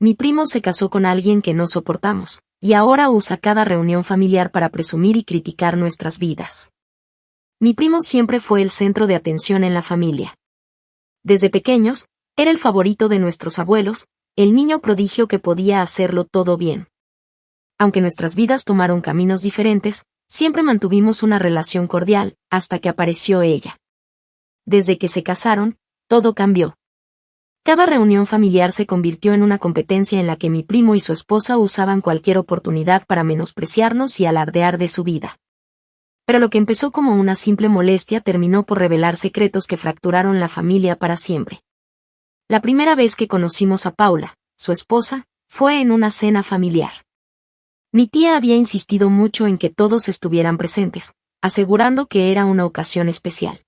Mi primo se casó con alguien que no soportamos, y ahora usa cada reunión familiar para presumir y criticar nuestras vidas. Mi primo siempre fue el centro de atención en la familia. Desde pequeños, era el favorito de nuestros abuelos, el niño prodigio que podía hacerlo todo bien. Aunque nuestras vidas tomaron caminos diferentes, siempre mantuvimos una relación cordial, hasta que apareció ella. Desde que se casaron, todo cambió. Cada reunión familiar se convirtió en una competencia en la que mi primo y su esposa usaban cualquier oportunidad para menospreciarnos y alardear de su vida. Pero lo que empezó como una simple molestia terminó por revelar secretos que fracturaron la familia para siempre. La primera vez que conocimos a Paula, su esposa, fue en una cena familiar. Mi tía había insistido mucho en que todos estuvieran presentes, asegurando que era una ocasión especial.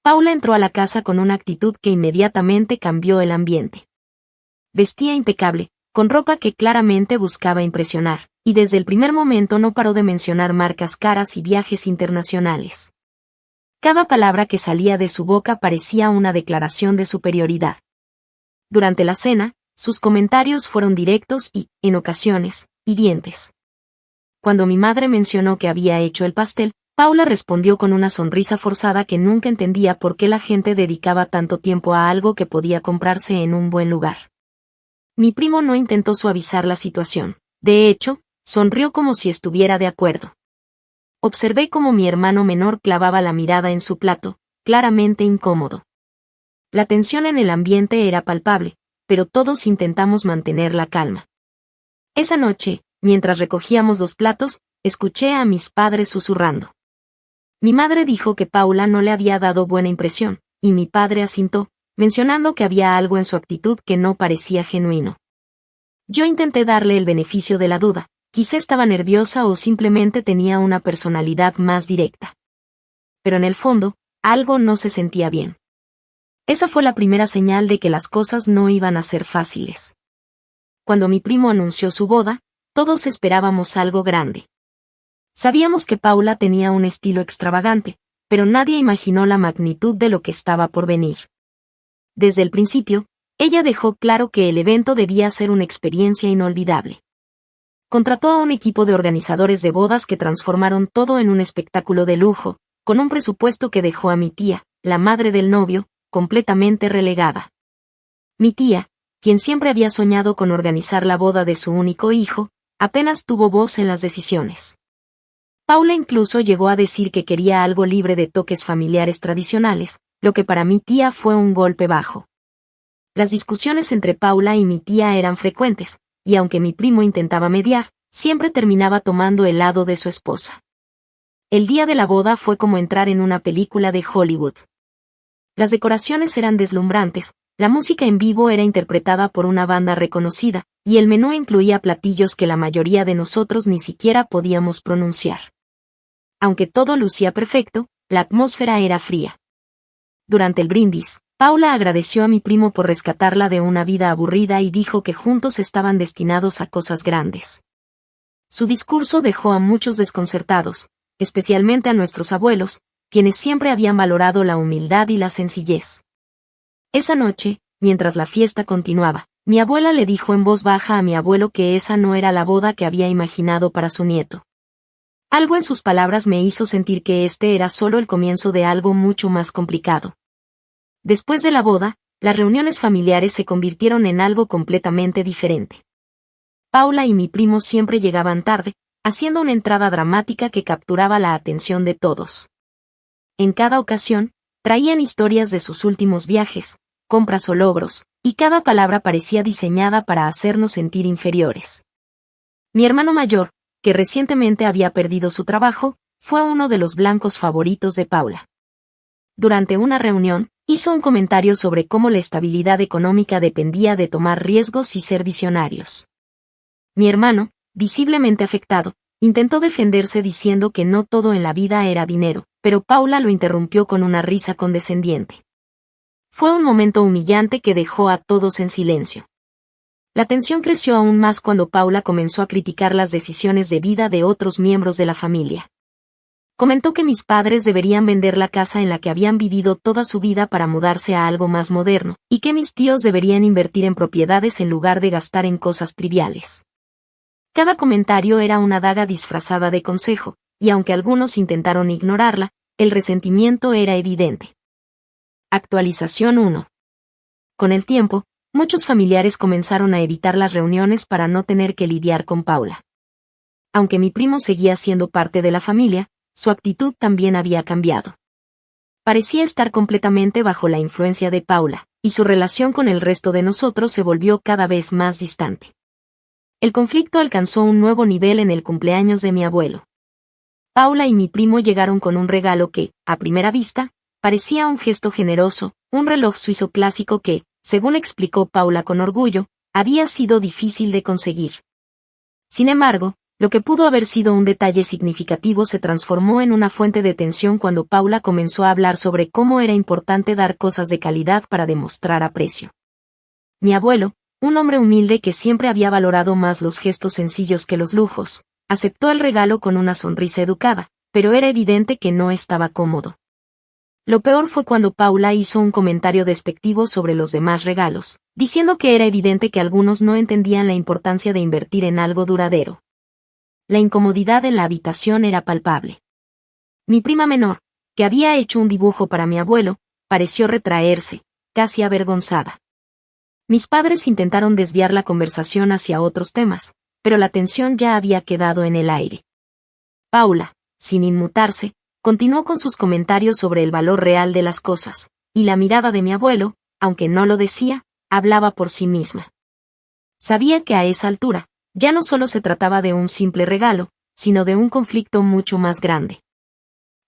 Paula entró a la casa con una actitud que inmediatamente cambió el ambiente. Vestía impecable, con ropa que claramente buscaba impresionar, y desde el primer momento no paró de mencionar marcas caras y viajes internacionales. Cada palabra que salía de su boca parecía una declaración de superioridad. Durante la cena, sus comentarios fueron directos y, en ocasiones, hirientes. Cuando mi madre mencionó que había hecho el pastel, Paula respondió con una sonrisa forzada que nunca entendía por qué la gente dedicaba tanto tiempo a algo que podía comprarse en un buen lugar. Mi primo no intentó suavizar la situación. De hecho, sonrió como si estuviera de acuerdo. Observé cómo mi hermano menor clavaba la mirada en su plato, claramente incómodo. La tensión en el ambiente era palpable, pero todos intentamos mantener la calma. Esa noche, mientras recogíamos los platos, escuché a mis padres susurrando. Mi madre dijo que Paula no le había dado buena impresión, y mi padre asintió, mencionando que había algo en su actitud que no parecía genuino. Yo intenté darle el beneficio de la duda, quizá estaba nerviosa o simplemente tenía una personalidad más directa. Pero en el fondo, algo no se sentía bien. Esa fue la primera señal de que las cosas no iban a ser fáciles. Cuando mi primo anunció su boda, todos esperábamos algo grande. Sabíamos que Paula tenía un estilo extravagante, pero nadie imaginó la magnitud de lo que estaba por venir. Desde el principio, ella dejó claro que el evento debía ser una experiencia inolvidable. Contrató a un equipo de organizadores de bodas que transformaron todo en un espectáculo de lujo, con un presupuesto que dejó a mi tía, la madre del novio, completamente relegada. Mi tía, quien siempre había soñado con organizar la boda de su único hijo, apenas tuvo voz en las decisiones. Paula incluso llegó a decir que quería algo libre de toques familiares tradicionales, lo que para mi tía fue un golpe bajo. Las discusiones entre Paula y mi tía eran frecuentes, y aunque mi primo intentaba mediar, siempre terminaba tomando el lado de su esposa. El día de la boda fue como entrar en una película de Hollywood. Las decoraciones eran deslumbrantes, la música en vivo era interpretada por una banda reconocida, y el menú incluía platillos que la mayoría de nosotros ni siquiera podíamos pronunciar. Aunque todo lucía perfecto, la atmósfera era fría. Durante el brindis, Paula agradeció a mi primo por rescatarla de una vida aburrida y dijo que juntos estaban destinados a cosas grandes. Su discurso dejó a muchos desconcertados, especialmente a nuestros abuelos, quienes siempre habían valorado la humildad y la sencillez. Esa noche, mientras la fiesta continuaba, mi abuela le dijo en voz baja a mi abuelo que esa no era la boda que había imaginado para su nieto. Algo en sus palabras me hizo sentir que este era solo el comienzo de algo mucho más complicado. Después de la boda, las reuniones familiares se convirtieron en algo completamente diferente. Paula y mi primo siempre llegaban tarde, haciendo una entrada dramática que capturaba la atención de todos. En cada ocasión, traían historias de sus últimos viajes, compras o logros, y cada palabra parecía diseñada para hacernos sentir inferiores. Mi hermano mayor, que recientemente había perdido su trabajo, fue uno de los blancos favoritos de Paula. Durante una reunión, hizo un comentario sobre cómo la estabilidad económica dependía de tomar riesgos y ser visionarios. Mi hermano, visiblemente afectado, intentó defenderse diciendo que no todo en la vida era dinero, pero Paula lo interrumpió con una risa condescendiente. Fue un momento humillante que dejó a todos en silencio. La tensión creció aún más cuando Paula comenzó a criticar las decisiones de vida de otros miembros de la familia. Comentó que mis padres deberían vender la casa en la que habían vivido toda su vida para mudarse a algo más moderno, y que mis tíos deberían invertir en propiedades en lugar de gastar en cosas triviales. Cada comentario era una daga disfrazada de consejo, y aunque algunos intentaron ignorarla, el resentimiento era evidente. Actualización 1. Con el tiempo, muchos familiares comenzaron a evitar las reuniones para no tener que lidiar con Paula. Aunque mi primo seguía siendo parte de la familia, su actitud también había cambiado. Parecía estar completamente bajo la influencia de Paula, y su relación con el resto de nosotros se volvió cada vez más distante. El conflicto alcanzó un nuevo nivel en el cumpleaños de mi abuelo. Paula y mi primo llegaron con un regalo que, a primera vista, parecía un gesto generoso, un reloj suizo clásico que, según explicó Paula con orgullo, había sido difícil de conseguir. Sin embargo, lo que pudo haber sido un detalle significativo se transformó en una fuente de tensión cuando Paula comenzó a hablar sobre cómo era importante dar cosas de calidad para demostrar aprecio. Mi abuelo, un hombre humilde que siempre había valorado más los gestos sencillos que los lujos, aceptó el regalo con una sonrisa educada, pero era evidente que no estaba cómodo. Lo peor fue cuando Paula hizo un comentario despectivo sobre los demás regalos, diciendo que era evidente que algunos no entendían la importancia de invertir en algo duradero. La incomodidad en la habitación era palpable. Mi prima menor, que había hecho un dibujo para mi abuelo, pareció retraerse, casi avergonzada. Mis padres intentaron desviar la conversación hacia otros temas, pero la tensión ya había quedado en el aire. Paula, sin inmutarse, continuó con sus comentarios sobre el valor real de las cosas, y la mirada de mi abuelo, aunque no lo decía, hablaba por sí misma. Sabía que a esa altura, ya no solo se trataba de un simple regalo, sino de un conflicto mucho más grande.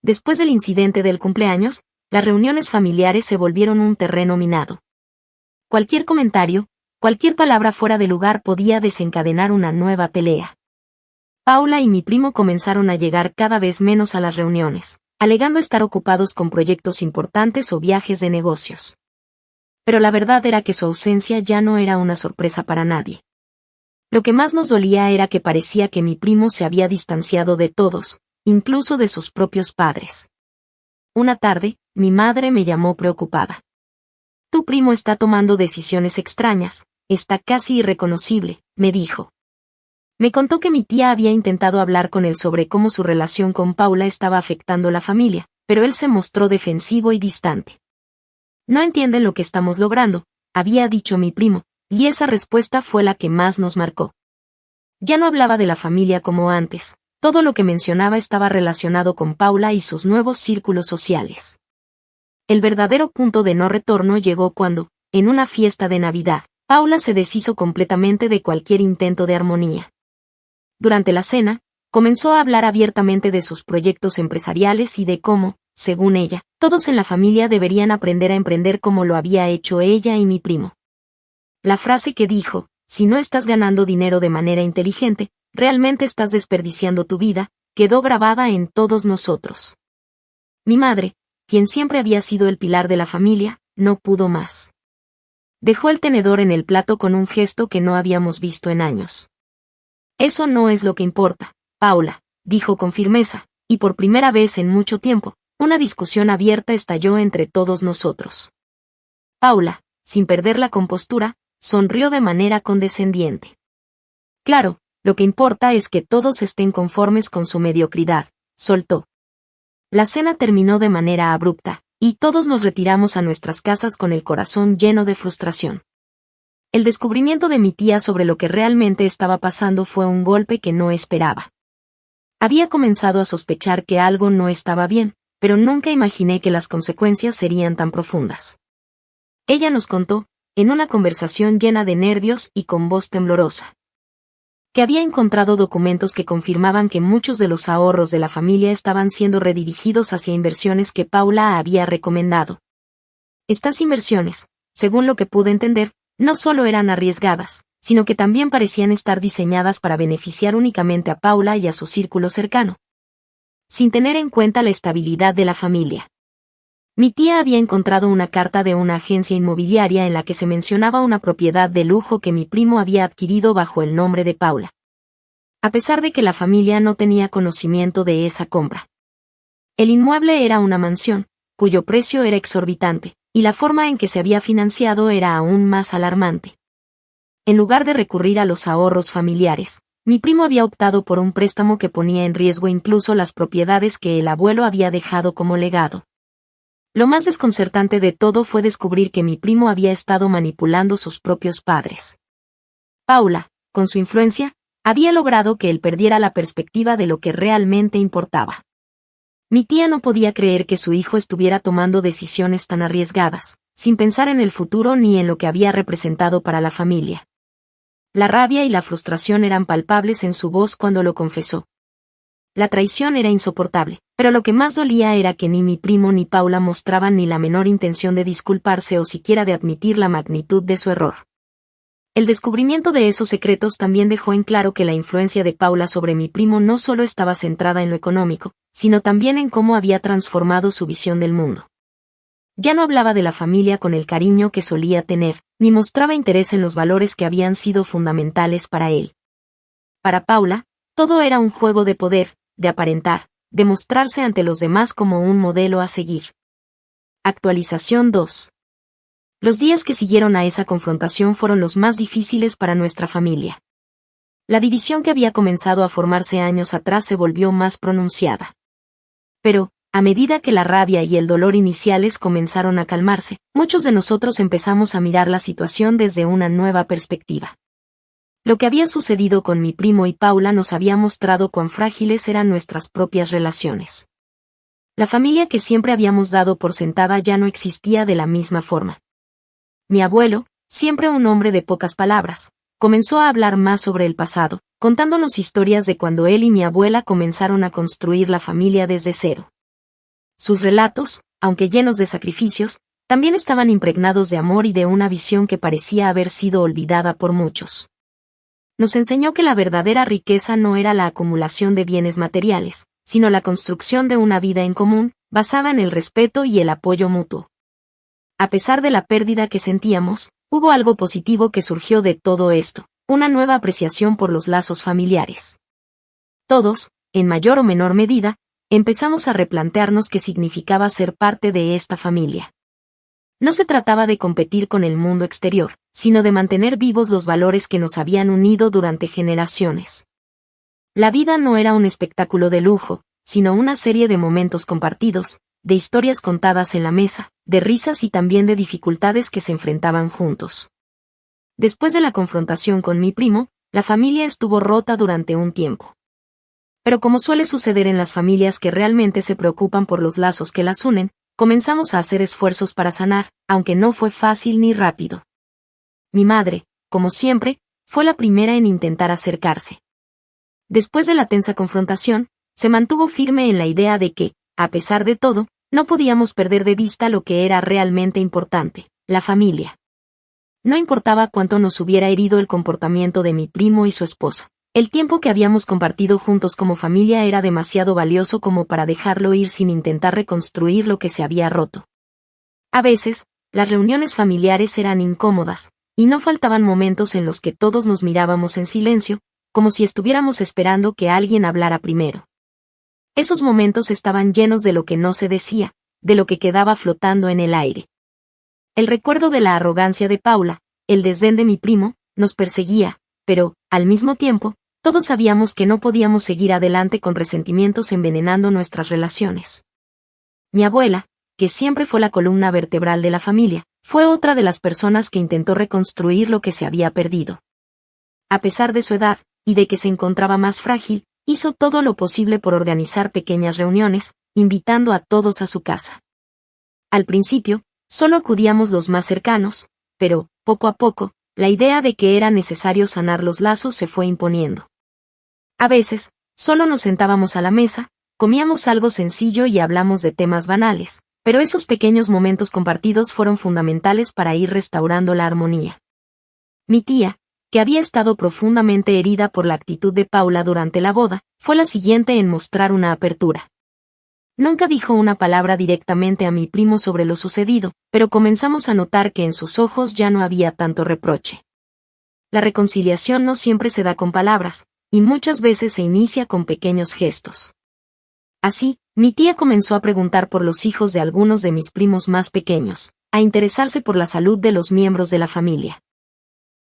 Después del incidente del cumpleaños, las reuniones familiares se volvieron un terreno minado. Cualquier comentario, cualquier palabra fuera de lugar podía desencadenar una nueva pelea. Paula y mi primo comenzaron a llegar cada vez menos a las reuniones, alegando estar ocupados con proyectos importantes o viajes de negocios. Pero la verdad era que su ausencia ya no era una sorpresa para nadie. Lo que más nos dolía era que parecía que mi primo se había distanciado de todos, incluso de sus propios padres. Una tarde, mi madre me llamó preocupada. Tu primo está tomando decisiones extrañas, está casi irreconocible, me dijo. Me contó que mi tía había intentado hablar con él sobre cómo su relación con Paula estaba afectando la familia, pero él se mostró defensivo y distante. No entienden lo que estamos logrando, había dicho mi primo, y esa respuesta fue la que más nos marcó. Ya no hablaba de la familia como antes, todo lo que mencionaba estaba relacionado con Paula y sus nuevos círculos sociales. El verdadero punto de no retorno llegó cuando, en una fiesta de Navidad, Paula se deshizo completamente de cualquier intento de armonía. Durante la cena, comenzó a hablar abiertamente de sus proyectos empresariales y de cómo, según ella, todos en la familia deberían aprender a emprender como lo había hecho ella y mi primo. La frase que dijo, si no estás ganando dinero de manera inteligente, realmente estás desperdiciando tu vida, quedó grabada en todos nosotros. Mi madre, quien siempre había sido el pilar de la familia, no pudo más. Dejó el tenedor en el plato con un gesto que no habíamos visto en años. Eso no es lo que importa, Paula, dijo con firmeza, y por primera vez en mucho tiempo, una discusión abierta estalló entre todos nosotros. Paula, sin perder la compostura, sonrió de manera condescendiente. Claro, lo que importa es que todos estén conformes con su mediocridad, soltó. La cena terminó de manera abrupta, y todos nos retiramos a nuestras casas con el corazón lleno de frustración. El descubrimiento de mi tía sobre lo que realmente estaba pasando fue un golpe que no esperaba. Había comenzado a sospechar que algo no estaba bien, pero nunca imaginé que las consecuencias serían tan profundas. Ella nos contó, en una conversación llena de nervios y con voz temblorosa, que había encontrado documentos que confirmaban que muchos de los ahorros de la familia estaban siendo redirigidos hacia inversiones que Paula había recomendado. Estas inversiones, según lo que pude entender, no solo eran arriesgadas, sino que también parecían estar diseñadas para beneficiar únicamente a Paula y a su círculo cercano, sin tener en cuenta la estabilidad de la familia. Mi tía había encontrado una carta de una agencia inmobiliaria en la que se mencionaba una propiedad de lujo que mi primo había adquirido bajo el nombre de Paula. A pesar de que la familia no tenía conocimiento de esa compra. El inmueble era una mansión, cuyo precio era exorbitante, y la forma en que se había financiado era aún más alarmante. En lugar de recurrir a los ahorros familiares, mi primo había optado por un préstamo que ponía en riesgo incluso las propiedades que el abuelo había dejado como legado. Lo más desconcertante de todo fue descubrir que mi primo había estado manipulando sus propios padres. Paula, con su influencia, había logrado que él perdiera la perspectiva de lo que realmente importaba. Mi tía no podía creer que su hijo estuviera tomando decisiones tan arriesgadas, sin pensar en el futuro ni en lo que había representado para la familia. La rabia y la frustración eran palpables en su voz cuando lo confesó. La traición era insoportable, pero lo que más dolía era que ni mi primo ni Paula mostraban ni la menor intención de disculparse o siquiera de admitir la magnitud de su error. El descubrimiento de esos secretos también dejó en claro que la influencia de Paula sobre mi primo no solo estaba centrada en lo económico, sino también en cómo había transformado su visión del mundo. Ya no hablaba de la familia con el cariño que solía tener, ni mostraba interés en los valores que habían sido fundamentales para él. Para Paula, todo era un juego de poder, de aparentar, de mostrarse ante los demás como un modelo a seguir. Actualización 2. Los días que siguieron a esa confrontación fueron los más difíciles para nuestra familia. La división que había comenzado a formarse años atrás se volvió más pronunciada. Pero, a medida que la rabia y el dolor iniciales comenzaron a calmarse, muchos de nosotros empezamos a mirar la situación desde una nueva perspectiva. Lo que había sucedido con mi primo y Paula nos había mostrado cuán frágiles eran nuestras propias relaciones. La familia que siempre habíamos dado por sentada ya no existía de la misma forma. Mi abuelo, siempre un hombre de pocas palabras, comenzó a hablar más sobre el pasado, contándonos historias de cuando él y mi abuela comenzaron a construir la familia desde cero. Sus relatos, aunque llenos de sacrificios, también estaban impregnados de amor y de una visión que parecía haber sido olvidada por muchos. Nos enseñó que la verdadera riqueza no era la acumulación de bienes materiales, sino la construcción de una vida en común, basada en el respeto y el apoyo mutuo. A pesar de la pérdida que sentíamos, hubo algo positivo que surgió de todo esto, una nueva apreciación por los lazos familiares. Todos, en mayor o menor medida, empezamos a replantearnos qué significaba ser parte de esta familia. No se trataba de competir con el mundo exterior, sino de mantener vivos los valores que nos habían unido durante generaciones. La vida no era un espectáculo de lujo, sino una serie de momentos compartidos, de historias contadas en la mesa, de risas y también de dificultades que se enfrentaban juntos. Después de la confrontación con mi primo, la familia estuvo rota durante un tiempo. Pero como suele suceder en las familias que realmente se preocupan por los lazos que las unen, comenzamos a hacer esfuerzos para sanar, aunque no fue fácil ni rápido. Mi madre, como siempre, fue la primera en intentar acercarse. Después de la tensa confrontación, se mantuvo firme en la idea de que, a pesar de todo, no podíamos perder de vista lo que era realmente importante, la familia. No importaba cuánto nos hubiera herido el comportamiento de mi primo y su esposa. El tiempo que habíamos compartido juntos como familia era demasiado valioso como para dejarlo ir sin intentar reconstruir lo que se había roto. A veces, las reuniones familiares eran incómodas, y no faltaban momentos en los que todos nos mirábamos en silencio, como si estuviéramos esperando que alguien hablara primero. Esos momentos estaban llenos de lo que no se decía, de lo que quedaba flotando en el aire. El recuerdo de la arrogancia de Paula, el desdén de mi primo, nos perseguía, pero, al mismo tiempo, todos sabíamos que no podíamos seguir adelante con resentimientos envenenando nuestras relaciones. Mi abuela, que siempre fue la columna vertebral de la familia, fue otra de las personas que intentó reconstruir lo que se había perdido. A pesar de su edad, y de que se encontraba más frágil, hizo todo lo posible por organizar pequeñas reuniones, invitando a todos a su casa. Al principio, solo acudíamos los más cercanos, pero, poco a poco, la idea de que era necesario sanar los lazos se fue imponiendo. A veces, solo nos sentábamos a la mesa, comíamos algo sencillo y hablamos de temas banales, pero esos pequeños momentos compartidos fueron fundamentales para ir restaurando la armonía. Mi tía, que había estado profundamente herida por la actitud de Paula durante la boda, fue la siguiente en mostrar una apertura. Nunca dijo una palabra directamente a mi primo sobre lo sucedido, pero comenzamos a notar que en sus ojos ya no había tanto reproche. La reconciliación no siempre se da con palabras, y muchas veces se inicia con pequeños gestos. Así, Mi tía comenzó a preguntar por los hijos de algunos de mis primos más pequeños, a interesarse por la salud de los miembros de la familia.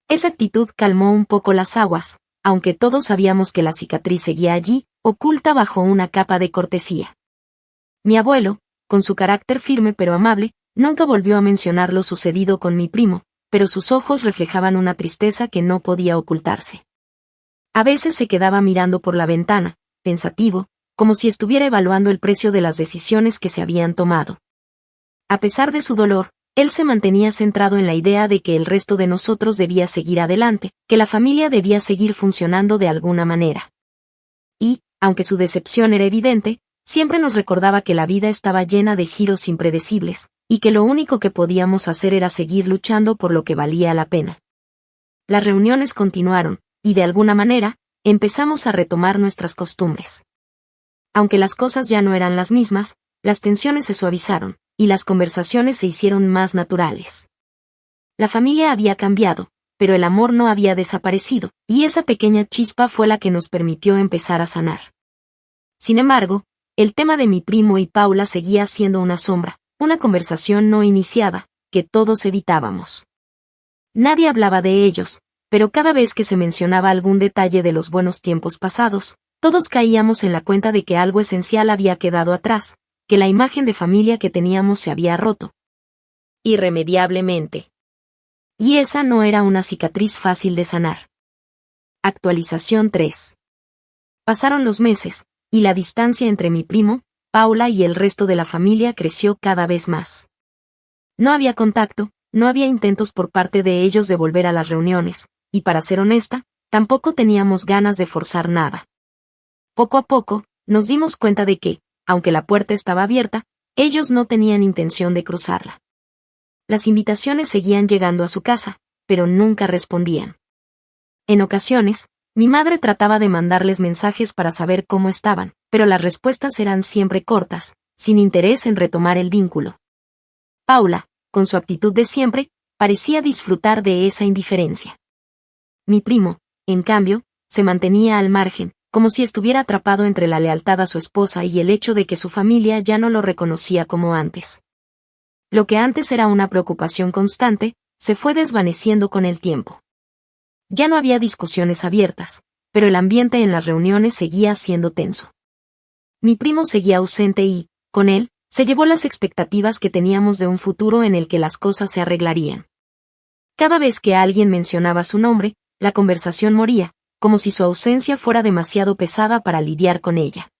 Esa actitud calmó un poco las aguas, aunque todos sabíamos que la cicatriz seguía allí, oculta bajo una capa de cortesía. Mi abuelo, con su carácter firme pero amable, nunca volvió a mencionar lo sucedido con mi primo, pero sus ojos reflejaban una tristeza que no podía ocultarse. A veces se quedaba mirando por la ventana, pensativo, como si estuviera evaluando el precio de las decisiones que se habían tomado. A pesar de su dolor, él se mantenía centrado en la idea de que el resto de nosotros debía seguir adelante, que la familia debía seguir funcionando de alguna manera. Y, aunque su decepción era evidente, siempre nos recordaba que la vida estaba llena de giros impredecibles, y que lo único que podíamos hacer era seguir luchando por lo que valía la pena. Las reuniones continuaron, y de alguna manera, empezamos a retomar nuestras costumbres. Aunque las cosas ya no eran las mismas, las tensiones se suavizaron, y las conversaciones se hicieron más naturales. La familia había cambiado, pero el amor no había desaparecido, y esa pequeña chispa fue la que nos permitió empezar a sanar. Sin embargo, el tema de mi primo y Paula seguía siendo una sombra, una conversación no iniciada, que todos evitábamos. Nadie hablaba de ellos, pero cada vez que se mencionaba algún detalle de los buenos tiempos pasados, todos caíamos en la cuenta de que algo esencial había quedado atrás, que la imagen de familia que teníamos se había roto. Irremediablemente. Y esa no era una cicatriz fácil de sanar. Actualización 3. Pasaron los meses, y la distancia entre mi primo, Paula y el resto de la familia creció cada vez más. No había contacto, no había intentos por parte de ellos de volver a las reuniones, y para ser honesta, tampoco teníamos ganas de forzar nada. Poco a poco, nos dimos cuenta de que, aunque la puerta estaba abierta, ellos no tenían intención de cruzarla. Las invitaciones seguían llegando a su casa, pero nunca respondían. En ocasiones, mi madre trataba de mandarles mensajes para saber cómo estaban, pero las respuestas eran siempre cortas, sin interés en retomar el vínculo. Paula, con su actitud de siempre, parecía disfrutar de esa indiferencia. Mi primo, en cambio, se mantenía al margen, como si estuviera atrapado entre la lealtad a su esposa y el hecho de que su familia ya no lo reconocía como antes. Lo que antes era una preocupación constante, se fue desvaneciendo con el tiempo. Ya no había discusiones abiertas, pero el ambiente en las reuniones seguía siendo tenso. Mi primo seguía ausente y, con él, se llevó las expectativas que teníamos de un futuro en el que las cosas se arreglarían. Cada vez que alguien mencionaba su nombre, la conversación moría, como si su ausencia fuera demasiado pesada para lidiar con ella.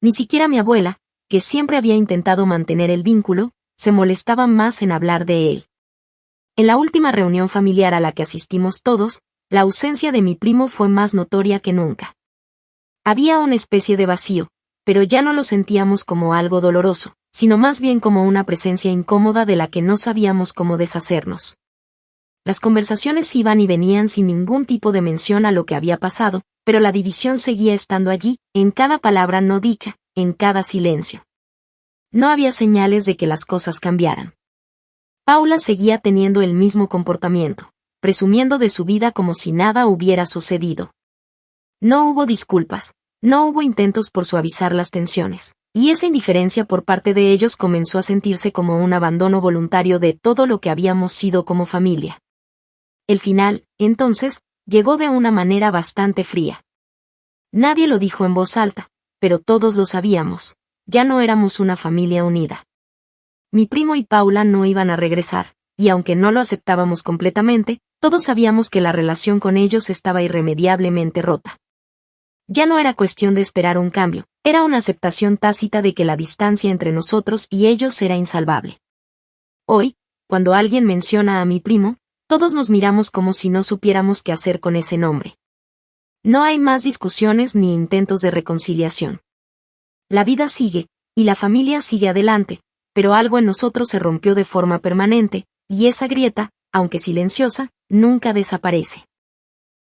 Ni siquiera mi abuela, que siempre había intentado mantener el vínculo, se molestaba más en hablar de él. En la última reunión familiar a la que asistimos todos, la ausencia de mi primo fue más notoria que nunca. Había una especie de vacío, pero ya no lo sentíamos como algo doloroso, sino más bien como una presencia incómoda de la que no sabíamos cómo deshacernos. Las conversaciones iban y venían sin ningún tipo de mención a lo que había pasado, pero la división seguía estando allí, en cada palabra no dicha, en cada silencio. No había señales de que las cosas cambiaran. Paula seguía teniendo el mismo comportamiento, presumiendo de su vida como si nada hubiera sucedido. No hubo disculpas, no hubo intentos por suavizar las tensiones, y esa indiferencia por parte de ellos comenzó a sentirse como un abandono voluntario de todo lo que habíamos sido como familia. El final, entonces, llegó de una manera bastante fría. Nadie lo dijo en voz alta, pero todos lo sabíamos, ya no éramos una familia unida. Mi primo y Paula no iban a regresar, y aunque no lo aceptábamos completamente, todos sabíamos que la relación con ellos estaba irremediablemente rota. Ya no era cuestión de esperar un cambio, era una aceptación tácita de que la distancia entre nosotros y ellos era insalvable. Hoy, cuando alguien menciona a mi primo, todos nos miramos como si no supiéramos qué hacer con ese nombre. No hay más discusiones ni intentos de reconciliación. La vida sigue, y la familia sigue adelante, pero algo en nosotros se rompió de forma permanente, y esa grieta, aunque silenciosa, nunca desaparece.